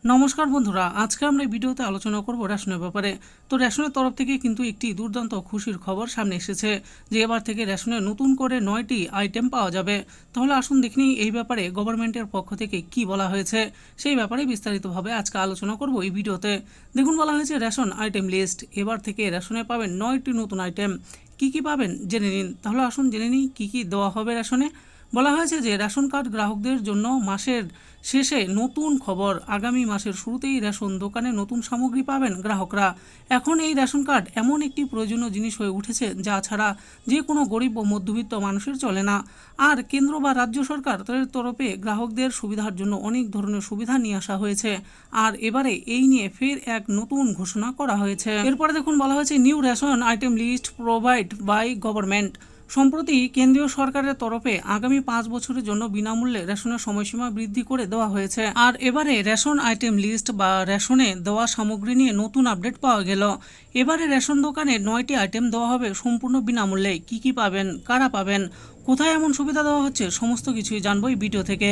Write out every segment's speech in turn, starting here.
নমস্কার বন্ধুরা, আজকে আমরা এই ভিডিওতে আলোচনা করব রেশনের ব্যাপারে। তো রেশনের তরফ থেকে কিন্তু একটি দুর্দান্ত খুশির খবর সামনে এসেছে যে এবার থেকে রেশনে নতুন করে 9টি আইটেম পাওয়া যাবে। তাহলে আসুন দেখে নিই এই ব্যাপারে গভর্নমেন্টের পক্ষ থেকে কি বলা হয়েছে, সেই ব্যাপারে বিস্তারিতভাবে আজকে আলোচনা করব এই ভিডিওতে। দেখুন, বলা হয়েছে রেশন আইটেম লিস্ট। এবার থেকে রেশনে পাবেন 9টি নতুন আইটেম। কি কি পাবেন জেনে নিন। তাহলে আসুন জেনে নিই কী কী দেওয়া হবে রেশনে। বলা হয়েছে যে রেশন কার্ড গ্রাহকদের জন্য মাসের শেষে নতুন খবর। আগামী মাসের শুরুতেই রেশন দোকানে নতুন সামগ্রী পাবেন গ্রাহকরা। এখন এই রেশন কার্ড এমন একটি প্রয়োজনীয় জিনিস হয়ে উঠেছে যা ছাড়া যে কোনো গরিব ও মধ্যবিত্ত মানুষের চলে না। আর কেন্দ্র বা রাজ্য সরকার তাদের তরফে গ্রাহকদের সুবিধার জন্য অনেক ধরনের সুবিধা নিয়ে আসা হয়েছে। আর এবারে এই নিয়ে ফের এক নতুন ঘোষণা করা হয়েছে। এরপরে দেখুন, বলা হয়েছে new ration item list provide by government. সম্প্রতি কেন্দ্রীয় সরকারের তরফে আগামী 5 বছরের জন্য বিনামূল্যে রেশনের সময়সীমা বৃদ্ধি করে দেওয়া হয়েছে। আর এবারে রেশন আইটেম লিস্ট বা রেশনে দেওয়া সামগ্রী নিয়ে নতুন আপডেট পাওয়া গেল। এবারে রেশন দোকানে 9টি আইটেম দেওয়া হবে সম্পূর্ণ বিনামূল্যে। কি কি পাবেন, কারা পাবেন, কোথায় এমন সুবিধা দেওয়া হচ্ছে, সমস্ত কিছুই জানবো এই ভিডিও থেকে।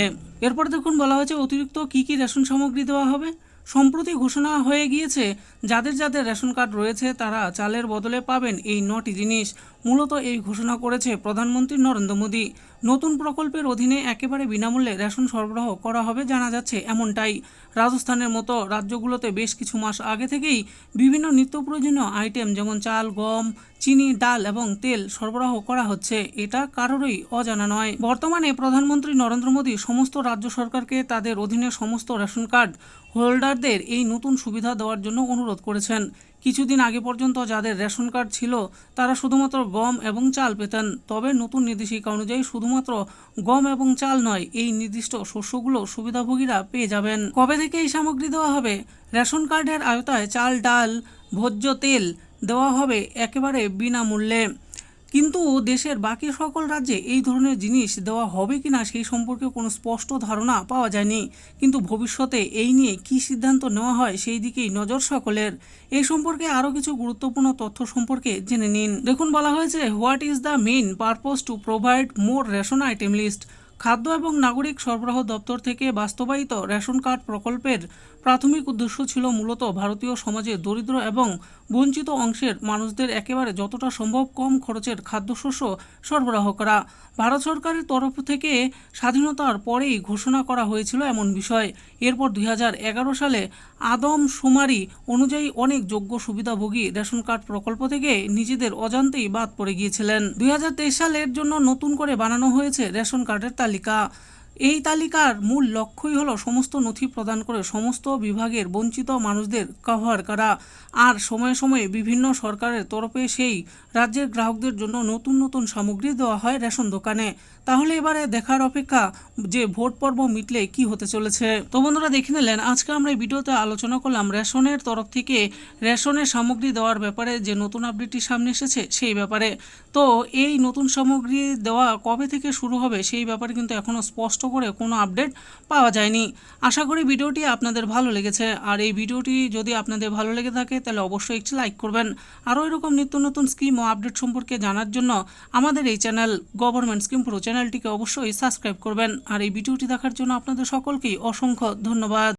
এরপর দেখুন, বলা হয়েছে অতিরিক্ত কি কি রেশন সামগ্রী দেওয়া হবে। সম্প্রতি ঘোষণা হয়ে গিয়েছে যাদের যাদের রেশন কার্ড রয়েছে তারা চালের বদলে পাবেন এই 9টি জিনিস। মূলত এই ঘোষণা করেছে প্রধানমন্ত্রী নরেন্দ্র মোদী। নতুন প্রকল্পের অধীনে একেবারে বিনামূল্যে রেশন সরবরাহ করা হবে জানা যাচ্ছে এমনটাই। রাজস্থানের মতো রাজ্যগুলোতে বেশ কিছু মাস আগে থেকেই বিভিন্ন নিত্য প্রয়োজনীয় আইটেম যেমন চাল, গম, চিনি, ডাল এবং তেল সরবরাহ করা হচ্ছে। এটা কারোরই অজানা নয়। বর্তমানে প্রধানমন্ত্রী নরেন্দ্র মোদী সমস্ত রাজ্য সরকারকে তাদের অধীনে সমস্ত রেশন কার্ড হোল্ডারদের এই নতুন সুবিধা দেওয়ার জন্য অনুরোধ করেছেন। কিছুদিন আগে পর্যন্ত যাদের রেশন কার্ড ছিল তারা শুধুমাত্র গম এবং চাল পেতেন। তবে নতুন নির্দেশিকা অনুযায়ী শুধুমাত্র গম এবং চাল নয়, এই নির্দিষ্ট শস্যগুলো সুবিধাভোগীরা পেয়ে যাবেন। কবে থেকে এই সামগ্রী দেওয়া হবে? রেশন কার্ডের আওতায় চাল, ডাল, ভোজ্য তেল দেওয়া হবে একেবারে বিনামূল্যে। কিন্তু দেশের বাকি সকল রাজ্যে এই ধরনের জিনিস দেওয়া হবে কিনা সেই সম্পর্কে কোনো স্পষ্ট ধারণা পাওয়া যায়নি। কিন্তু ভবিষ্যতে এই নিয়ে কী সিদ্ধান্ত নেওয়া হয় সেই দিকেই নজর সকলের। এই সম্পর্কে আরও কিছু গুরুত্বপূর্ণ তথ্য সম্পর্কে জেনে নিন। দেখুন, বলা হয়েছে what is the main purpose to provide more ration item list. খাদ্য এবং নাগরিক সরবরাহ দপ্তর থেকে বাস্তবায়িত রেশন কার্ড প্রকল্পের প্রাথমিক উদ্দেশ্য ছিল মূলত ভারতীয় সমাজে দরিদ্র এবং বঞ্চিত অংশের মানুষদের একেবারে যতটা সম্ভব কম খরচের খাদ্যশস্য সরবরাহ করা। ভারত সরকারের তরফ থেকে স্বাধীনতার পরেই ঘোষণা করা হয়েছিল এমন বিষয়। এরপর 2011 সালে আদমশুমারি অনুযায়ী অনেক যোগ্য সুবিধাভোগী রেশন কার্ড প্রকল্প থেকে নিজেদের অজান্তেই বাদ পড়ে গিয়েছিলেন। 2023 সালের জন্য নতুন করে বানানো হয়েছে রেশন কার্ডের তালিকা। এই তালিকার মূল লক্ষ্যই হলো সমস্ত নথি প্রদান করে সমস্ত বিভাগের বঞ্চিত মানুষদের কভার করা। আর সময়ে সময়ে বিভিন্ন সরকারের তরফে সেই রাজ্যের গ্রাহকদের জন্য নতুন নতুন সামগ্রী দেওয়া হয় রেশন দোকানে। তাহলে এবারে দেখার অপেক্ষা যে ভোট পর্ব মিটলে কি হতে চলেছে। তো বন্ধুরা, দেখে নিলেন আজকে আমরা এই ভিডিওতে আলোচনা করলাম রেশনের তরফ থেকে রেশনের সামগ্রী দেওয়ার ব্যাপারে যে নতুন আপডেটটি সামনে এসেছে সেই ব্যাপারে। তো এই নতুন সামগ্রী দেওয়া কবে থেকে শুরু হবে সেই ব্যাপারে কিন্তু এখনও স্পষ্ট করে কোনো আপডেট পাওয়া যায়নি। আশা করি ভিডিওটি আপনাদের ভালো লেগেছে। আর এই ভিডিওটি যদি আপনাদের ভালো লেগে থাকে তাহলে অবশ্যই একটি লাইক করবেন। আরও এরকম নিত্য নতুন স্কিম ও আপডেট সম্পর্কে জানার জন্য আমাদের এই চ্যানেল গভর্নমেন্ট স্কিম প্রো চ্যানেলটিকে অবশ্যই সাবস্ক্রাইব করবেন। আর এই ভিডিওটি দেখার জন্য আপনাদের সকলকেই অসংখ্য ধন্যবাদ।